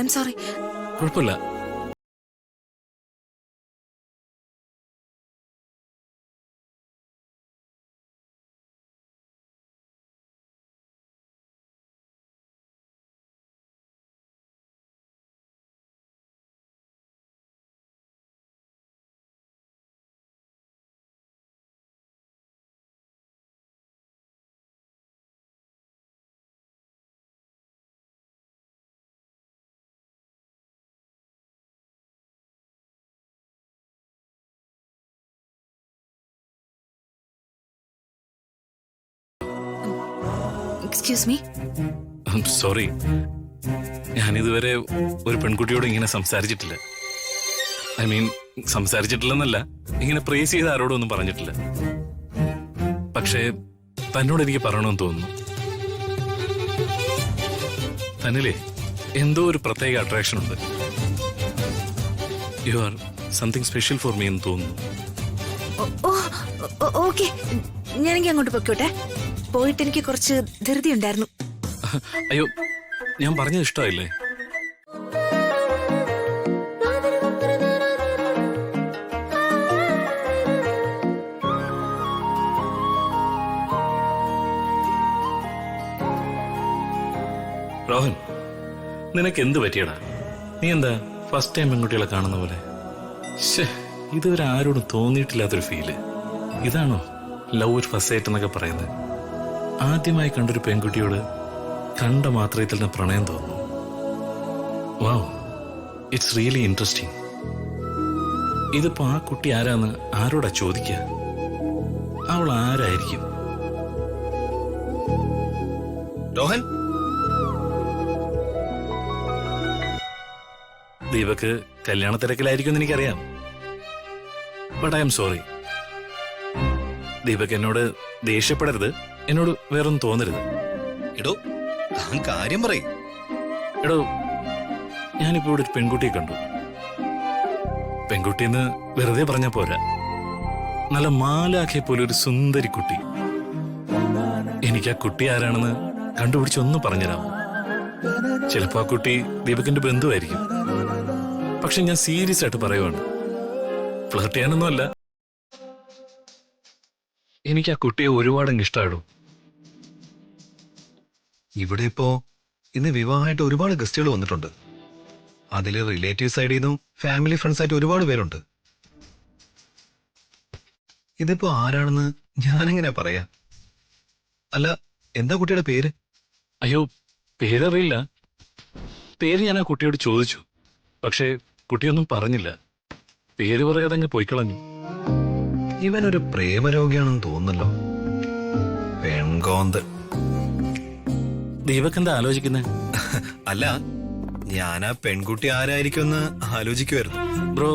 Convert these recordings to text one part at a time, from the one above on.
I M sorry. കുഴപ്പമില്ല. Excuse me. Sorry, ഞാനിതുവരെ ഒരു പെൺകുട്ടിയോട് ഇങ്ങനെ സംസാരിച്ചിട്ടില്ല. ഐ മീൻ, സംസാരിച്ചിട്ടില്ലെന്നല്ല, ഇങ്ങനെ പ്രേസ് ചെയ്ത് ആരോടും ഒന്നും പറഞ്ഞിട്ടില്ല. പക്ഷേ തന്നോട് എനിക്ക് പറയണമെന്ന് തോന്നുന്നു. തന്നിലേ എന്തോ ഒരു പ്രത്യേക അട്രാക്ഷൻ ഉണ്ട്. You are something special for me എന്ന് തോന്നുന്നു. ഓക്കെ, ഞാനെങ്കിൽ അങ്ങോട്ട് പൊയ്ക്കോട്ടെ. പോയിട്ട് എനിക്ക് കുറച്ച് ധൃതി ഉണ്ടായിരുന്നു. അയ്യോ, ഞാൻ പറഞ്ഞത് ഇഷ്ടമായില്ലേ? രോഹൻ, നിനക്ക് എന്ത് പറ്റിയടാ? നീ എന്താ ഫസ്റ്റ് ടൈം പെൺകുട്ടികളെ കാണുന്ന പോലെ? ഇതുവരെ ആരോടും തോന്നിയിട്ടില്ലാത്തൊരു ഫീല്. ഇതാണോ ലവ് അറ്റ് ഫസ്റ്റ് സൈറ്റ് എന്നൊക്കെ പറയുന്നത്? ആദ്യമായി കണ്ടൊരു പെൺകുട്ടിയോട് കണ്ട മാത്രയിൽ തന്നെ പ്രണയം തോന്നുന്നു. വാവ്, ഇറ്റ്സ് റിയലി ഇൻട്രസ്റ്റിംഗ്. ഇതിപ്പോ ആ കുട്ടി ആരാന്ന് ആരോടാ ചോദിക്കുക? അവൾ ആരായിരിക്കും? രോഹൻ, ദീപക്ക് കല്യാണ തിരക്കിലായിരിക്കും എനിക്കറിയാം. But I am sorry. Deepak എന്നോട് ദേഷ്യപ്പെടരുത്, എന്നോട് വേറൊന്നും തോന്നരുത്. എടോ, താൻ കാര്യം പറയും. എടോ, ഞാനിപ്പോ ഇവിടെ ഒരു പെൺകുട്ടിയെ കണ്ടു. പെൺകുട്ടിന്ന് വെറുതെ പറഞ്ഞാ പോരാ, നല്ല മാലാഖയെ പോലെ ഒരു സുന്ദരി കുട്ടി. എനിക്ക് ആ കുട്ടി ആരാണെന്ന് കണ്ടുപിടിച്ചൊന്ന് പറഞ്ഞുതരാം. ചിലപ്പോ ആ കുട്ടി ദീപകിന്റെ ബന്ധുവായിരിക്കും. പക്ഷെ ഞാൻ സീരിയസ് ആയിട്ട് പറയുവാണ്, ഫ്ലർട്ട് ചെയ്യാനൊന്നും അല്ല. എനിക്ക് ആ കുട്ടിയെ ഒരുപാടങ്ങ് ഇഷ്ടമായിടും. ഇവിടെ ഇപ്പോ ഇന്ന് വിവാഹമായിട്ട് ഒരുപാട് ഗസ്റ്റുകൾ വന്നിട്ടുണ്ട്. അതില് റിലേറ്റീവ് സൈഡിൽ നിന്നും ഫാമിലി ഫ്രണ്ട്സ് ആയിട്ട് ഒരുപാട് പേരുണ്ട്. ഇതിപ്പോ ആരാണെന്ന് ഞാനെങ്ങനെയാ പറയാ? അല്ല, എന്താ കുട്ടിയുടെ പേര്? അയ്യോ, പേരറിയില്ല. പേര് ഞാൻ ആ കുട്ടിയോട് ചോദിച്ചു, പക്ഷേ കുട്ടിയൊന്നും പറഞ്ഞില്ല. പേര് പറയാതെ അങ്ങ് പോയിക്കളഞ്ഞു. ഇവനൊരു പ്രേമരോഗിയാണെന്ന് തോന്നുന്നല്ലോ. പെൺകോന്ത്. ദീപക് എന്താ ആലോചിക്കുന്നത്? അല്ല, ഞാൻ ആ പെൺകുട്ടി ആരായിരിക്കുമെന്ന് ആലോചിക്കുമായിരുന്നു. ബ്രോ,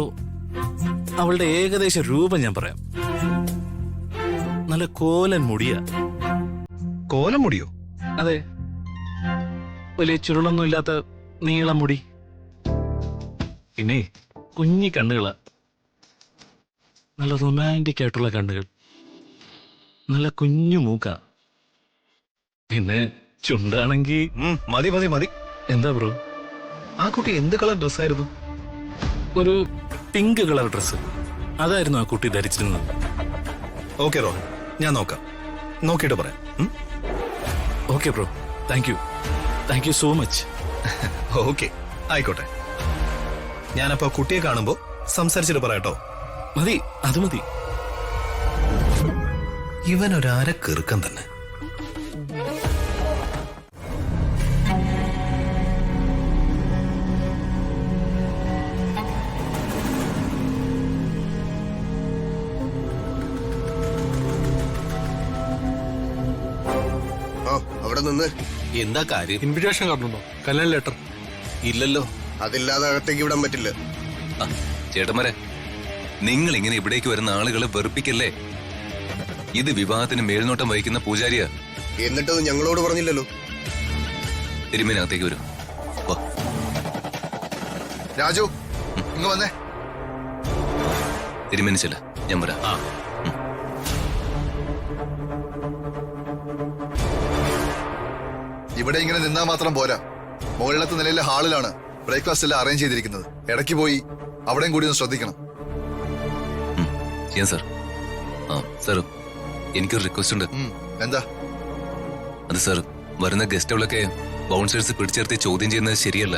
അവളുടെ ഏകദേശ രൂപം ഞാൻ പറയാം. നല്ല കോലൻ മുടിയാ. കോലം മുടിയോ? അതെ, വലിയ ചുരുളൊന്നും ഇല്ലാത്ത നീളം മുടി. പിന്നെ കുഞ്ഞി കണ്ണുകളാ, നല്ല റൊമാൻറ്റിക് ആയിട്ടുള്ള കണ്ണുകൾ, നല്ല കുഞ്ഞു മൂക്ക. പിന്നെ ചുണ്ടാണെങ്കി മതി മതി മതി. എന്താ ബ്രോ? ആ കുട്ടി എന്ത് കളർ ഡ്രസ്സായിരുന്നു? ഒരു പിങ്ക് കളർ ഡ്രസ്സ്. അതായിരുന്നു ആ കുട്ടി ധരിച്ചിരുന്നത്. ഓക്കെ റോഹൻ, ഞാൻ നോക്കാം. നോക്കിയിട്ട് പറയാം. Okay bro, thank you so much. Okay, ആയിക്കോട്ടെ. ഞാനപ്പോ കുട്ടിയെ കാണുമ്പോ സംസാരിച്ചിട്ട് പറയാട്ടോ. മതി, അത് മതി. ഇവനൊരാര കീർക്കം തന്നെ. അവിടെ നിന്ന് എന്താ കാര്യം? ഇൻവിറ്റേഷൻ കാണുന്നുണ്ടോ? കല്യാണ ലെറ്റർ ഇല്ലല്ലോ. അതില്ലാതെ അകത്തേക്ക് വിടാൻ പറ്റില്ല. ചേട്ടന്മാരെ, നിങ്ങൾ ഇങ്ങനെ ഇവിടേക്ക് വരുന്ന ആളുകളെ വെറുപ്പിക്കല്ലേ. ഇത് വിവാഹത്തിന് മേൽനോട്ടം വഹിക്കുന്ന പൂജാരിയാ. എന്നിട്ടത് ഞങ്ങളോട് പറഞ്ഞില്ലല്ലോ. തിരുമേനകത്തേക്ക് വരും. രാജു, ഇങ്ങ് വന്നേ. തിരുമേനിച്ചല്ല, ഞാൻ വരാം. ഇവിടെ ഇങ്ങനെ നിന്നാ മാത്രം പോരാ. മുകളിലത്തെ നിലയിലെ ഹാളിലാണ് ബ്രേക്ക്ഫാസ്റ്റ് എല്ലാം അറേഞ്ച് ചെയ്തിരിക്കുന്നത്. ഇടയ്ക്ക് പോയി അവിടെയും കൂടി ഒന്ന് ശ്രദ്ധിക്കണം. ചെയ്യാം സാർ. ആ സാർ, എനിക്കൊരു റിക്വസ്റ്റ് ഉണ്ട്. എന്താ? അത് സാർ, വരുന്ന ഗസ്റ്റുകളൊക്കെ ബൗൺസേഴ്സ് പിടിച്ചെടുത്ത് ചോദ്യം ചെയ്യുന്നത് ശരിയല്ല.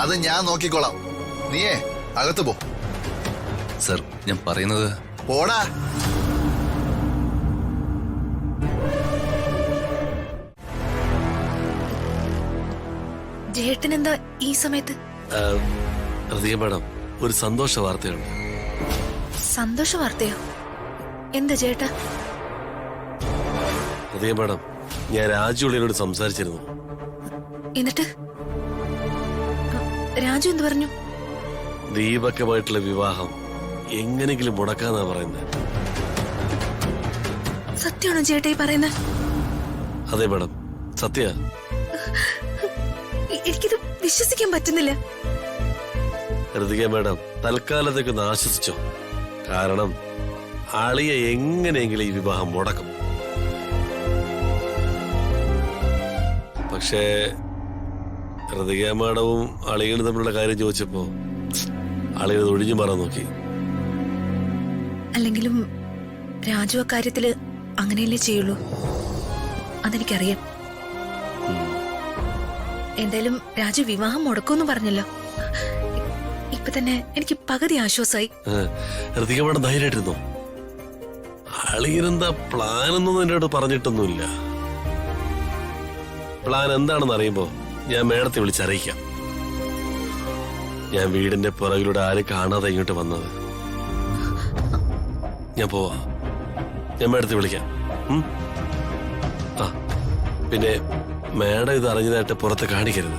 അത് ഞാൻ നോക്കിക്കോളാം. നീയേ അകത്ത് പോ. സാർ, ഞാൻ പറയുന്നത് പോടാ. ജേട്ടൻ എന്താ ഈ സമയത്ത്? ഹൃദയ മാഡം, ഒരു സന്തോഷ വാർത്തയുണ്ട്. സന്തോഷ വാർത്തയോ? എന്താ ചേട്ടാ? ഹൃദയ മാഡം, ഞാൻ രാജുള്ളിനോട് സംസാരിച്ചിരുന്നു. എന്നിട്ട് രാജു എന്ത് പറഞ്ഞു? ദീപക്കുമായിട്ടുള്ള വിവാഹം എങ്ങനെങ്കിലും മുടക്കാന്നാ പറയുന്നത്. സത്യമാണോ ചേട്ടാ ഈ പറയുന്നത്? അതെ മാഡം, സത്യ. എനിക്കിത് വിശ്വസിക്കാൻ പറ്റുന്നില്ല. ഹൃതിക മാഡം, തൽക്കാലത്തേക്കൊന്ന് ആശ്വസിച്ചോ. കാരണം അളിയ എങ്ങനെയെങ്കിലും ഈ വിവാഹം മുടക്കും. പക്ഷേ ഹൃതിക മാഡവും അളിയനും തമ്മിലുള്ള കാര്യം ചോദിച്ചപ്പോ അളിയത് ഒഴിഞ്ഞു മാറാൻ നോക്കി. അല്ലെങ്കിലും രാജു അക്കാര്യത്തില് അങ്ങനെയല്ലേ ചെയ്യുള്ളൂ. അതെനിക്കറിയാം. എന്തായാലും രാജു വിവാഹം മുടക്കുമെന്ന് പറഞ്ഞല്ലോ. ഇപ്പൊ തന്നെ എനിക്ക് പകുതി ആശ്വാസമായി. ഹൃതിക മാഡം ധൈര്യമായിട്ടിരുന്നോ? അളിയനെന്താ പ്ലാൻ ഒന്നും എന്നോട് പറഞ്ഞിട്ടൊന്നുമില്ല. പ്ലാൻ എന്താണെന്ന് അറിയുമ്പോ ഞാൻ മേഡത്തെ വിളിച്ചറിയിക്കാം. ഞാൻ വീടിന്റെ പുറകിലൂടെ ആരും കാണാതെ ഇങ്ങോട്ട് വന്നത്. ഞാൻ പോവാ. ഞാൻ മേഡത്തെ വിളിക്കാം. ആ, പിന്നെ മേഡം ഇത് അറിഞ്ഞതായിട്ട് പുറത്ത് കാണിക്കരുത്.